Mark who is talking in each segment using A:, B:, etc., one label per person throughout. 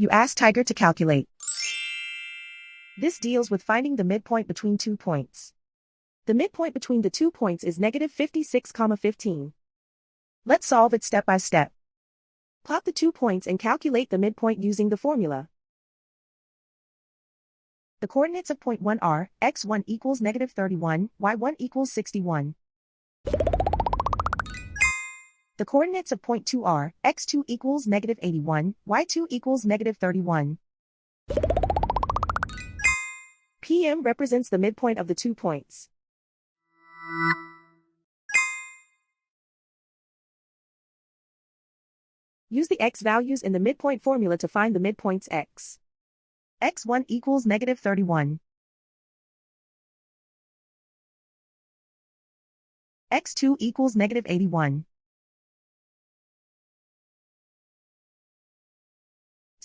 A: You ask Tiger to calculate. This deals with finding the midpoint between 2 points. The midpoint between the 2 points is negative 56, 15. Let's solve it step by step. Plot the 2 points and calculate the midpoint using the formula. The coordinates of point 1 are, x1 equals negative 31, y1 equals 61. The coordinates of point 2 are, x2 equals negative 81, y2 equals negative 31. PM represents the midpoint of the 2 points. Use the x values in the midpoint formula to find the midpoints x. x1 equals negative 31. x2 equals negative 81.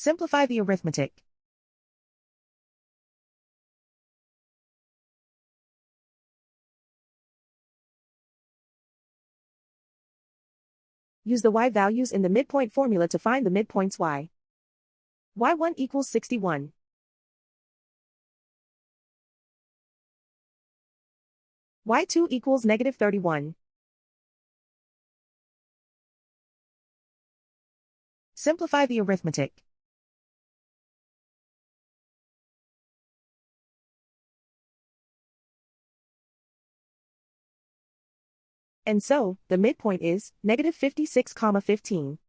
A: Simplify the arithmetic. Use the y values in the midpoint formula to find the midpoints y. y1 equals 61. y2 equals negative 31. Simplify the arithmetic. And so, the midpoint is negative 56, 15.